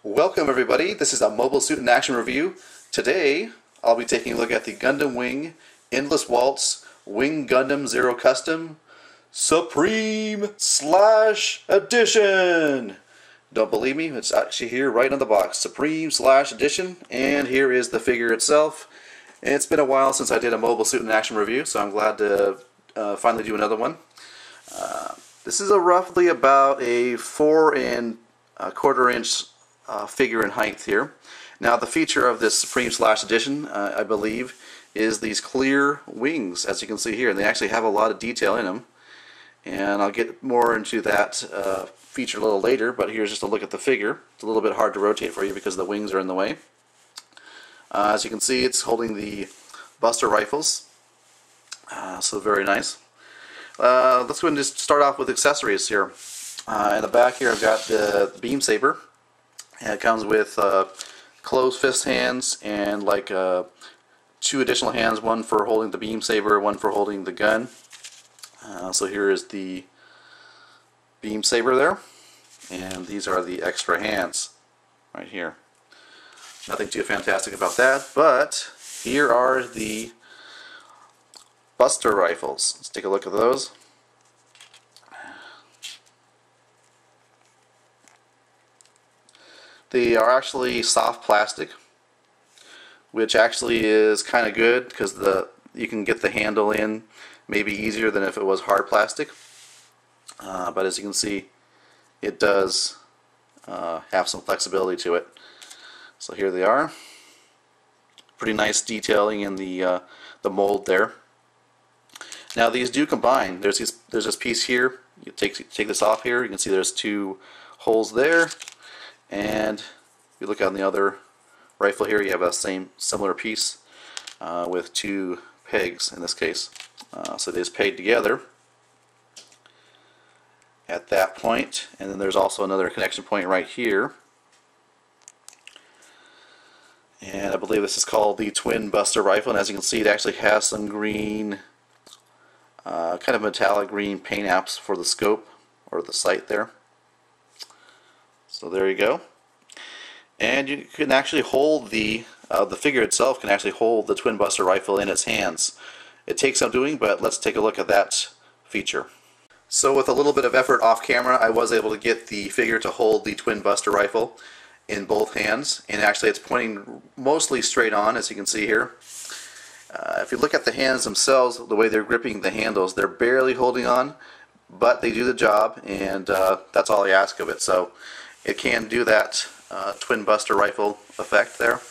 Welcome everybody, this is a Mobile Suit in Action review. Today I'll be taking a look at the Gundam Wing Endless Waltz Wing Gundam Zero Custom Supreme Slash Edition. Don't believe me? It's actually here right on the box. Supreme Slash Edition, and here is the figure itself. It's been a while since I did a Mobile Suit in Action review, so I'm glad to finally do another one. This is roughly about a 4¼ inch figure in height here. Now the feature of this Supreme Slash Edition, I believe, is these clear wings, as you can see here. And they actually have a lot of detail in them. And I'll get more into that feature a little later, but here's just a look at the figure. It's a little bit hard to rotate for you because the wings are in the way. As you can see, it's holding the Buster rifles, so very nice. Let's go ahead and just start off with accessories here. In the back here I've got the beam saber. And it comes with closed fist hands and like 2 additional hands, one for holding the beam saber, one for holding the gun. So here is the beam saber there, and these are the extra hands right here. Nothing too fantastic about that, but here are the Buster rifles. Let's take a look at those. They are actually soft plastic, which actually is kind of good because you can get the handle in maybe easier than if it was hard plastic. But as you can see, it does have some flexibility to it. So here they are. Pretty nice detailing in the mold there. Now these do combine. There's this piece here. You take this off here. You can see there's 2 holes there. And if you look on the other rifle here, you have a similar piece with 2 pegs in this case. So they just peg together at that point, and then there's also another connection point right here. And I believe this is called the Twin Buster rifle, and as you can see, it actually has some green, kind of metallic green paint apps for the scope or the sight there. So there you go. And you can actually hold the figure itself can actually hold the Twin Buster rifle in its hands. It takes some doing, but let's take a look at that feature. So with a little bit of effort off camera, I was able to get the figure to hold the Twin Buster rifle in both hands, and actually it's pointing mostly straight on, as you can see here. If you look at the hands themselves, the way they're gripping the handles, they're barely holding on, but they do the job, and that's all I ask of it. So it can do that Twin Buster rifle effect there.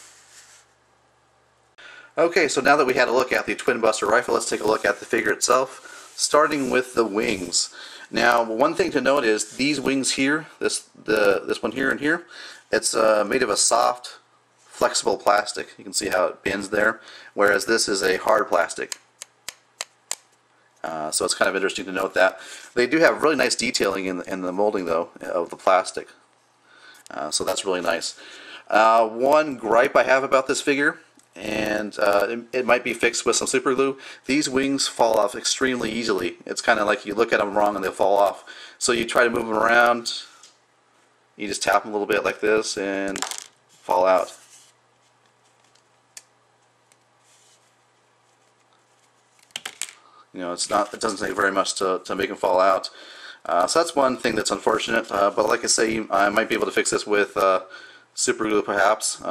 Okay, so now that we had a look at the Twin Buster rifle, let's take a look at the figure itself, starting with the wings. Now, one thing to note is these wings here, this one here and here, it's made of a soft, flexible plastic. You can see how it bends there, whereas this is a hard plastic. So it's kind of interesting to note that. They do have really nice detailing in the molding, though, of the plastic. So that's really nice. One gripe I have about this figure, and it might be fixed with some super glue, these wings fall off extremely easily. It's kind of like you look at them wrong and they'll fall off. So you try to move them around, you just tap them a little bit like this and fall out. You know, it doesn't take very much to make them fall out. So that's one thing that's unfortunate, but like I say, I might be able to fix this with super glue perhaps.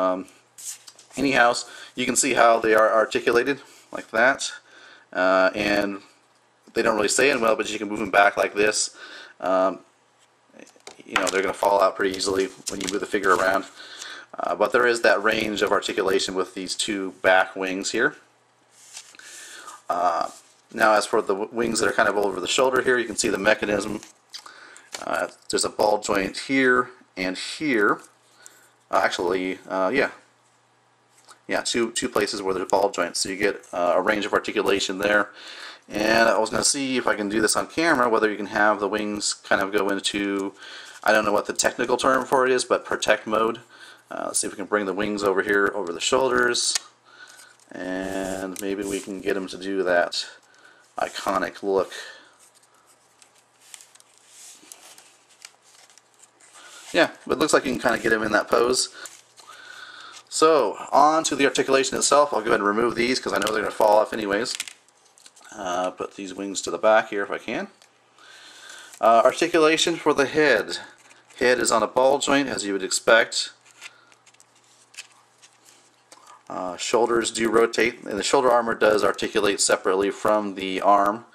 Anyhow, you can see how they are articulated like that, and they don't really stay in well, but you can move them back like this. You know, they're going to fall out pretty easily when you move the figure around. But there is that range of articulation with these 2 back wings here. Now as for the wings that are kind of over the shoulder here, you can see the mechanism. There's a ball joint here and here. Yeah, two places where there's ball joints, so you get a range of articulation there. And I was going to see if I can do this on camera, whether you can have the wings kind of go into, I don't know what the technical term for it is, but protect mode. Let's see if we can bring the wings over here over the shoulders, and maybe we can get them to do that iconic look. yeah, it looks like you can kind of get him in that pose. So, on to the articulation itself. I'll go ahead and remove these because I know they're going to fall off anyways. Put these wings to the back here if I can. Articulation for the head. Head is on a ball joint, as you would expect. Shoulders do rotate, and the shoulder armor does articulate separately from the arm,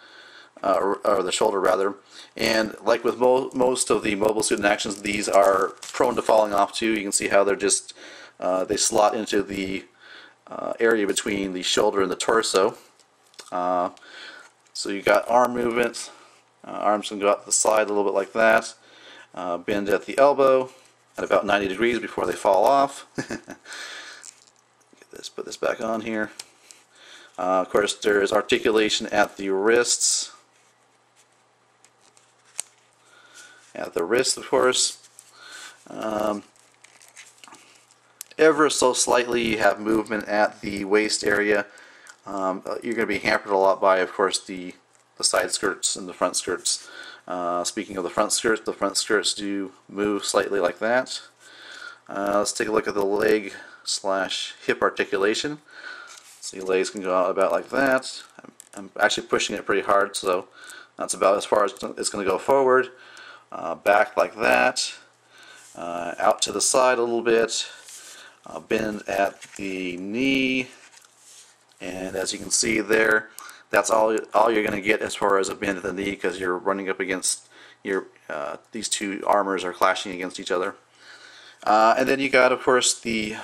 or the shoulder rather. And like with most of the mobile suit in actions, these are prone to falling off too. You can see how they're just they slot into the area between the shoulder and the torso. So you got arm movements. Arms can go out to the side a little bit like that. Bend at the elbow at about 90 degrees before they fall off. Put this back on here. Of course, there's articulation at the wrists. At the wrist, of course. Ever so slightly, you have movement at the waist area. You're going to be hampered a lot by, of course, the side skirts and the front skirts. Speaking of the front skirts do move slightly like that. Let's take a look at the leg / hip articulation. See, legs can go out about like that. I'm actually pushing it pretty hard, so that's about as far as it's going to go forward. Back like that. Out to the side a little bit. Bend at the knee. And as you can see there, that's all you're going to get as far as a bend at the knee, because you're running up against your these two armors are clashing against each other. And then you got, of course, the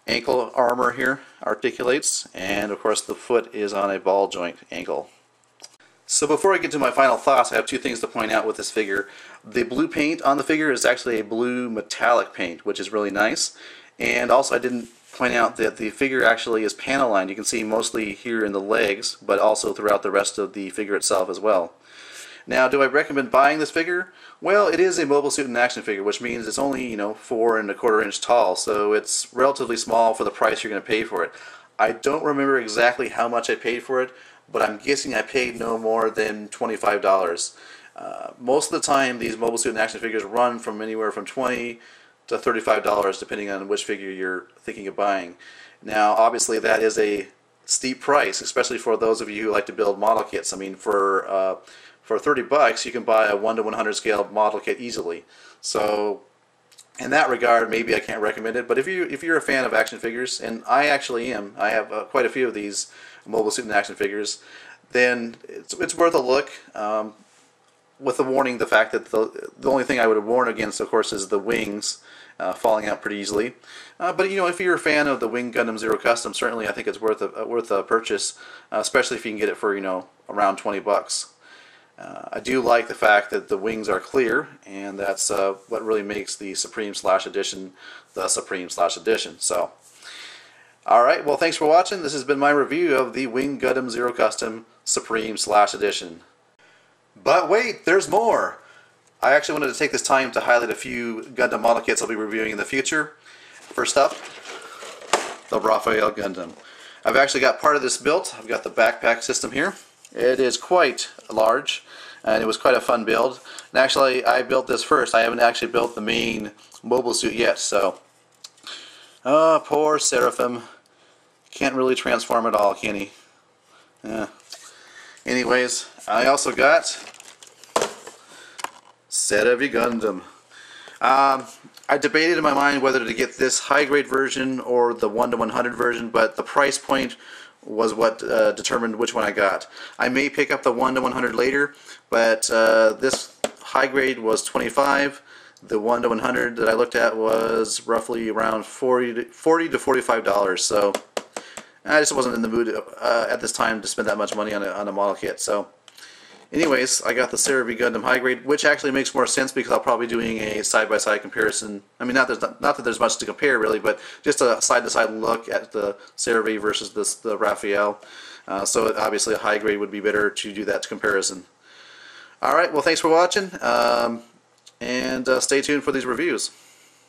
ankle armor here articulates, and of course the foot is on a ball joint ankle. So before I get to my final thoughts, I have two things to point out with this figure. The blue paint on the figure is actually a blue metallic paint, which is really nice. And also I didn't point out that the figure actually is panel lined. You can see mostly here in the legs, but also throughout the rest of the figure itself as well. Now, do I recommend buying this figure? Well, it is a mobile suit in action figure, which means it's only 4¼ inch tall, so it's relatively small for the price you're going to pay for it. I don't remember exactly how much I paid for it, but I'm guessing I paid no more than $25. Most of the time, these mobile suit in action figures run from anywhere from $20 to $35, depending on which figure you're thinking of buying. Now, obviously, that is a steep price, especially for those of you who like to build model kits. I mean, for $30, you can buy a 1:100 scale model kit easily. So, in that regard, maybe I can't recommend it. But if you're a fan of action figures, and I actually am, I have quite a few of these mobile suit in action figures, then it's worth a look. With the warning, the fact that the only thing I would warn against, of course, is the wings falling out pretty easily. But if you're a fan of the Wing Gundam Zero Custom, certainly I think it's worth a purchase, especially if you can get it for around $20. I do like the fact that the wings are clear, and that's what really makes the Supreme/Edition the Supreme/Edition. So, alright, well, thanks for watching. This has been my review of the Wing Gundam Zero Custom Supreme/Edition. But wait, there's more! I actually wanted to take this time to highlight a few Gundam model kits I'll be reviewing in the future. First up, the Raphael Gundam. I've actually got part of this built. I've got the backpack system here. It is quite large, and it was quite a fun build. And actually, I built this first. I haven't actually built the main mobile suit yet, so... Oh, poor Seraphim. Can't really transform at all, can he? Yeah. Anyways, I also got Seravi Gundam. I debated in my mind whether to get this high-grade version or the 1:100 version, but the price point was what determined which one I got. I may pick up the 1:100 later, but this high-grade was $25. The 1:100 that I looked at was roughly around $40 to $45, so I just wasn't in the mood at this time to spend that much money on a model kit. So, anyways, I got the Seravi Gundam high grade, which actually makes more sense because I'll probably be doing a side-by-side comparison. I mean, not that there's much to compare really, but just a side-to-side look at the Seravi versus the Raphael. So obviously a high grade would be better to do that comparison. All right, well, thanks for watching, and stay tuned for these reviews.